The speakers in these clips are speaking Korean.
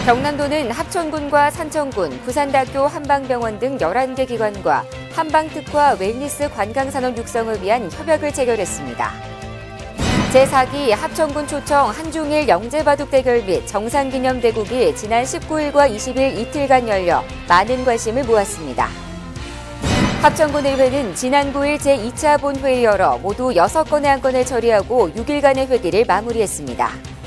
경남도는 합천군과 산청군, 부산대학교 한방병원 등 11개 기관과 한방특화 웰니스 관광산업 육성을 위한 협약을 체결했습니다. 제4기 합천군 초청 한중일 영재바둑 대결 및 정상기념 대국이 지난 19일과 20일 이틀간 열려 많은 관심을 모았습니다. 합천군의회는 지난 9일 제2차 본회의 열어 모두 6건의 안건을 처리하고 6일간의 회기를 마무리했습니다.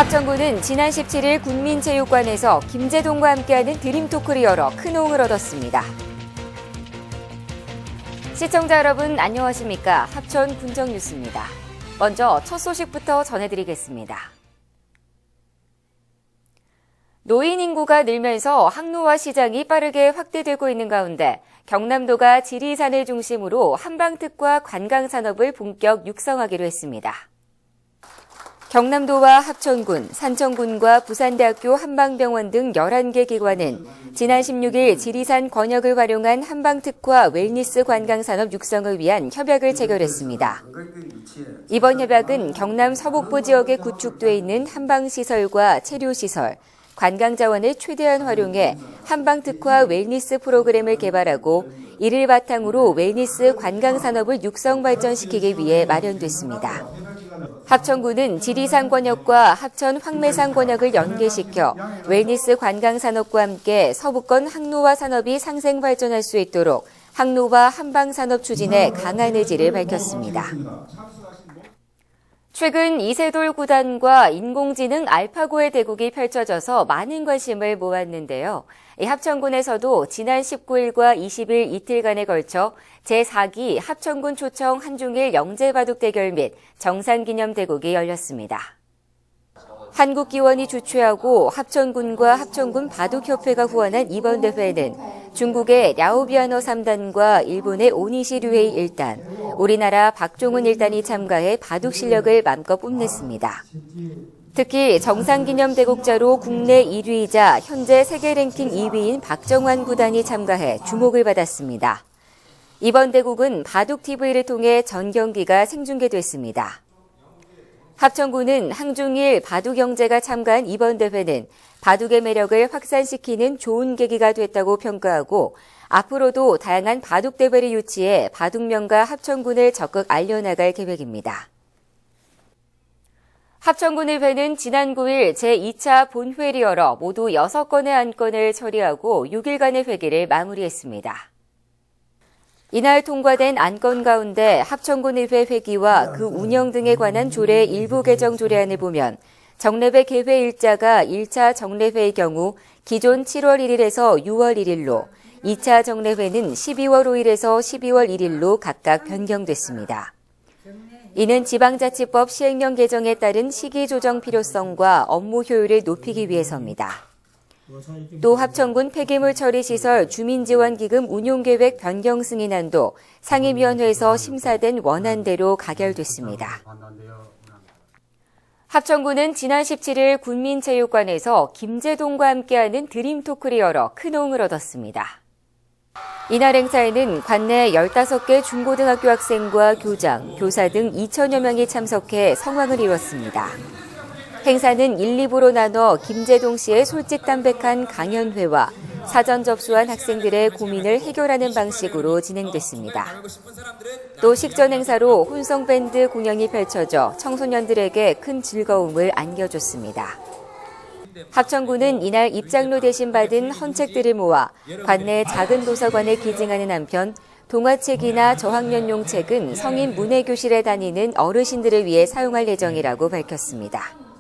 합천군은 지난 17일 군민체육관에서 김제동과 함께하는 드림토크를 열어 큰 호응을 얻었습니다. 시청자 여러분 안녕하십니까? 합천 군정뉴스입니다. 먼저 첫 소식부터 전해드리겠습니다. 노인 인구가 늘면서 항로와 시장이 빠르게 확대되고 있는 가운데 경남도가 지리산을 중심으로 한방특화 관광산업을 본격 육성하기로 했습니다. 경남도와 합천군, 산청군과 부산대학교 한방병원 등 11개 기관은 지난 16일 지리산 권역을 활용한 한방특화 웰니스 관광산업 육성을 위한 협약을 체결했습니다. 이번 협약은 경남 서북부 지역에 구축돼 있는 한방시설과 체류시설, 관광자원을 최대한 활용해 한방특화 웰니스 프로그램을 개발하고 이를 바탕으로 웰니스 관광산업을 육성 발전시키기 위해 마련됐습니다. 합천군은 지리산 권역과 합천 황매산 권역을 연계시켜 웰니스 관광산업과 함께 서부권 항로화 산업이 상생 발전할 수 있도록 항로화 한방산업 추진에 강한 의지를 밝혔습니다. 최근 이세돌 구단과 인공지능 알파고의 대국이 펼쳐져서 많은 관심을 모았는데요. 합천군에서도 지난 19일과 20일 이틀간에 걸쳐 제4기 합천군 초청 한중일 영재바둑 대결 및 정상기념 대국이 열렸습니다. 한국기원이 주최하고 합천군과 합천군 바둑협회가 후원한 이번 대회는 중국의 랴오비아너 3단과 일본의 오니시 류에이 1단, 우리나라 박종훈 1단이 참가해 바둑 실력을 맘껏 뽐냈습니다. 특히 정상기념 대국자로 국내 1위이자 현재 세계 랭킹 2위인 박정환 구단이 참가해 주목을 받았습니다. 이번 대국은 바둑TV를 통해 전 경기가 생중계됐습니다. 합천군은 항중일 바둑영재가 참가한 이번 대회는 바둑의 매력을 확산시키는 좋은 계기가 됐다고 평가하고 앞으로도 다양한 바둑대회를 유치해 바둑명가 합천군을 적극 알려나갈 계획입니다. 합천군의회는 지난 9일 제2차 본회의를 열어 모두 6건의 안건을 처리하고 6일간의 회기를 마무리했습니다. 이날 통과된 안건 가운데 합천군의회 회기와 그 운영 등에 관한 조례 일부 개정 조례안을 보면 정례회 개회 일자가 1차 정례회의 경우 기존 7월 1일에서 6월 1일로, 2차 정례회는 12월 5일에서 12월 1일로 각각 변경됐습니다. 이는 지방자치법 시행령 개정에 따른 시기 조정 필요성과 업무 효율을 높이기 위해서입니다. 또 합천군 폐기물 처리 시설 주민지원기금 운용계획 변경 승인안도 상임위원회에서 심사된 원안대로 가결됐습니다. 합천군은 지난 17일 군민체육관에서 김제동과 함께하는 드림토크를 열어 큰 호응을 얻었습니다. 이날 행사에는 관내 15개 중고등학교 학생과 교장, 교사 등 2천여 명이 참석해 성황을 이뤘습니다. 행사는 1, 2부로 나눠 김제동 씨의 솔직담백한 강연회와 사전 접수한 학생들의 고민을 해결하는 방식으로 진행됐습니다. 또 식전 행사로 혼성밴드 공연이 펼쳐져 청소년들에게 큰 즐거움을 안겨줬습니다. 합천군은 이날 입장료 대신 받은 헌책들을 모아 관내 작은 도서관에 기증하는 한편 동화책이나 저학년용 책은 성인 문해교실에 다니는 어르신들을 위해 사용할 예정이라고 밝혔습니다.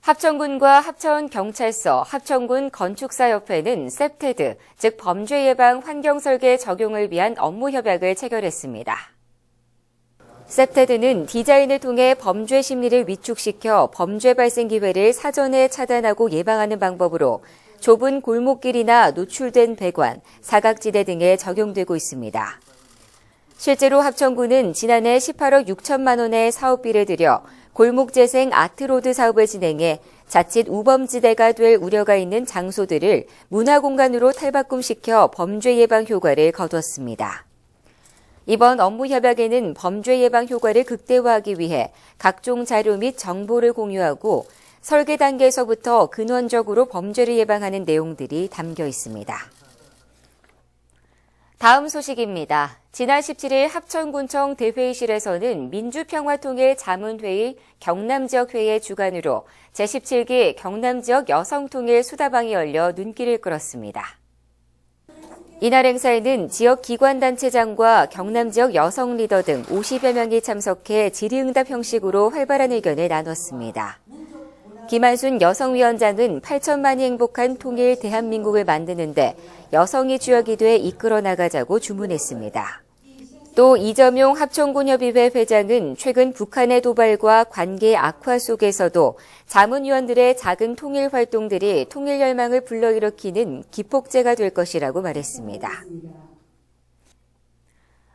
합천군과 합천경찰서, 합천군 건축사협회는 셉테드, 즉 범죄 예방 환경설계 적용을 위한 업무 협약을 체결했습니다. 셉테드는 디자인을 통해 범죄 심리를 위축시켜 범죄 발생 기회를 사전에 차단하고 예방하는 방법으로 좁은 골목길이나 노출된 배관, 사각지대 등에 적용되고 있습니다. 실제로 합천군은 지난해 18억 6천만 원의 사업비를 들여 골목재생 아트로드 사업을 진행해 자칫 우범지대가 될 우려가 있는 장소들을 문화공간으로 탈바꿈시켜 범죄 예방 효과를 거뒀습니다. 이번 업무 협약에는 범죄 예방 효과를 극대화하기 위해 각종 자료 및 정보를 공유하고 설계 단계에서부터 근원적으로 범죄를 예방하는 내용들이 담겨 있습니다. 다음 소식입니다. 지난 17일 합천군청 대회의실에서는 민주평화통일자문회의 경남지역회의 주관으로 제17기 경남지역 여성통일 수다방이 열려 눈길을 끌었습니다. 이날 행사에는 지역 기관단체장과 경남지역 여성 리더 등 50여 명이 참석해 질의응답 형식으로 활발한 의견을 나눴습니다. 김한순 여성위원장은 8천만이 행복한 통일 대한민국을 만드는데 여성이 주역이 돼 이끌어 나가자고 주문했습니다. 또 이점용 합천군협의회 회장은 최근 북한의 도발과 관계 악화 속에서도 자문위원들의 작은 통일 활동들이 통일 열망을 불러일으키는 기폭제가 될 것이라고 말했습니다.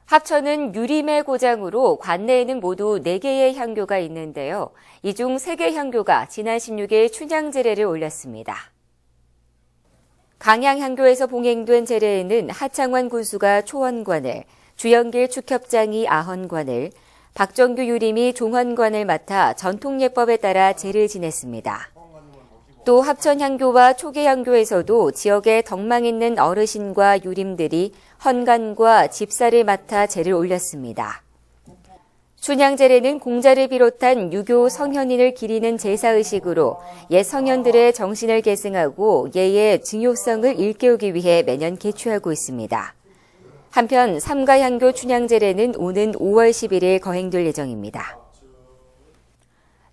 합천은 유림의 고장으로 관내에는 모두 4개의 향교가 있는데요. 이 중 3개 향교가 지난 16일 춘향 제례를 올렸습니다. 강양향교에서 봉행된 제례에는 하창환 군수가 초원관을, 주영길 축협장이 아헌관을, 박정규 유림이 종헌관을 맡아 전통예법에 따라 제를 지냈습니다. 또 합천향교와 초계향교에서도 지역에 덕망 있는 어르신과 유림들이 헌관과 집사를 맡아 제를 올렸습니다. 춘향제례는 공자를 비롯한 유교 성현인을 기리는 제사의식으로 옛 성현들의 정신을 계승하고 예의 증요성을 일깨우기 위해 매년 개최하고 있습니다. 한편 삼가향교 춘향제례는 오는 5월 11일 거행될 예정입니다.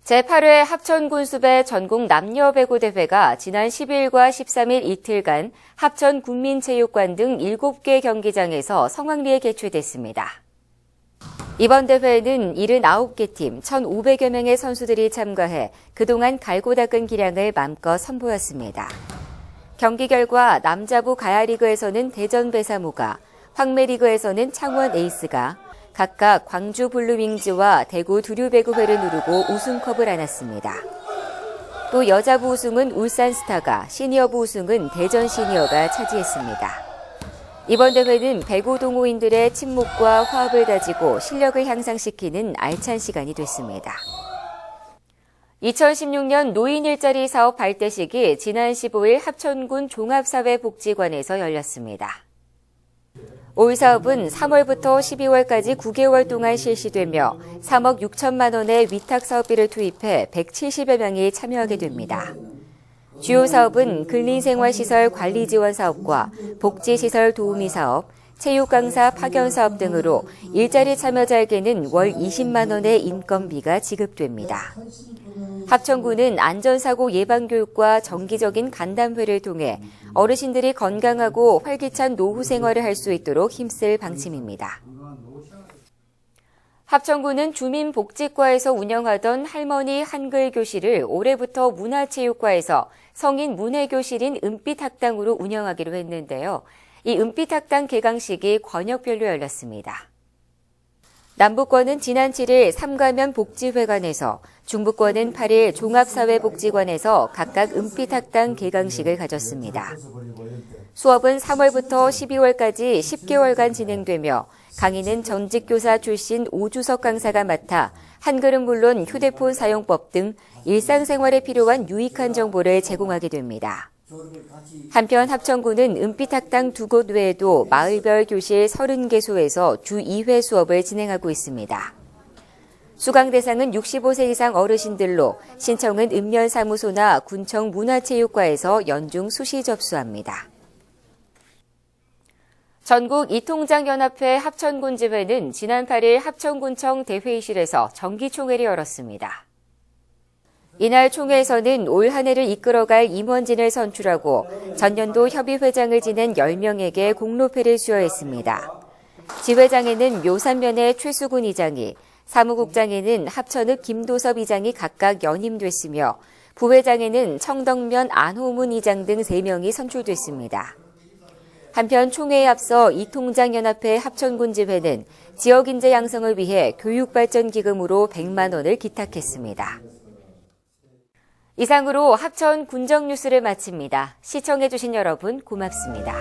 제8회 합천군수배 전국 남녀배구대회가 지난 10일과 13일 이틀간 합천군민체육관 등 7개 경기장에서 성황리에 개최됐습니다. 이번 대회에는 79개 팀 1,500여 명의 선수들이 참가해 그동안 갈고 닦은 기량을 맘껏 선보였습니다. 경기 결과 남자부 가야리그에서는 대전 배사모가, 황매리그에서는 창원 에이스가 각각 광주 블루윙즈와 대구 두류배구회를 누르고 우승컵을 안았습니다. 또 여자부 우승은 울산스타가, 시니어부 우승은 대전 시니어가 차지했습니다. 이번 대회는 배구 동호인들의 친목과 화합을 다지고 실력을 향상시키는 알찬 시간이 됐습니다. 2016년 노인 일자리 사업 발대식이 지난 15일 합천군 종합사회복지관에서 열렸습니다. 올 사업은 3월부터 12월까지 9개월 동안 실시되며 3억 6천만 원의 위탁사업비를 투입해 170여 명이 참여하게 됩니다. 주요 사업은 근린생활시설 관리지원 사업과 복지시설 도우미 사업, 체육강사 파견 사업 등으로 일자리 참여자에게는 월 20만 원의 인건비가 지급됩니다. 합천군은 안전사고 예방교육과 정기적인 간담회를 통해 어르신들이 건강하고 활기찬 노후 생활을 할 수 있도록 힘쓸 방침입니다. 합천군은 주민복지과에서 운영하던 할머니 한글 교실을 올해부터 문화체육과에서 성인 문해교실인 은빛학당으로 운영하기로 했는데요. 이 은빛학당 개강식이 권역별로 열렸습니다. 남부권은 지난 7일 삼가면 복지회관에서, 중부권은 8일 종합사회복지관에서 각각 은빛학당 개강식을 가졌습니다. 수업은 3월부터 12월까지 10개월간 진행되며 강의는 전직교사 출신 오주석 강사가 맡아 한글은 물론 휴대폰 사용법 등 일상생활에 필요한 유익한 정보를 제공하게 됩니다. 한편 합천군은 은빛학당 2곳 외에도 마을별 교실 30개소에서 주 2회 수업을 진행하고 있습니다. 수강 대상은 65세 이상 어르신들로 신청은 읍면사무소나 군청 문화체육과에서 연중 수시 접수합니다. 전국 이통장연합회 합천군지회는 지난 8일 합천군청 대회의실에서 정기총회를 열었습니다. 이날 총회에서는 올 한 해를 이끌어갈 임원진을 선출하고 전년도 협의회장을 지낸 10명에게 공로패를 수여했습니다. 지회장에는 묘산면의 최수근 이장이, 사무국장에는 합천읍 김도섭 이장이 각각 연임됐으며 부회장에는 청덕면 안호문 이장 등 3명이 선출됐습니다. 한편 총회에 앞서 이통장연합회 합천군지회는 지역인재 양성을 위해 교육발전기금으로 100만 원을 기탁했습니다. 이상으로 합천 군정뉴스를 마칩니다. 시청해주신 여러분 고맙습니다.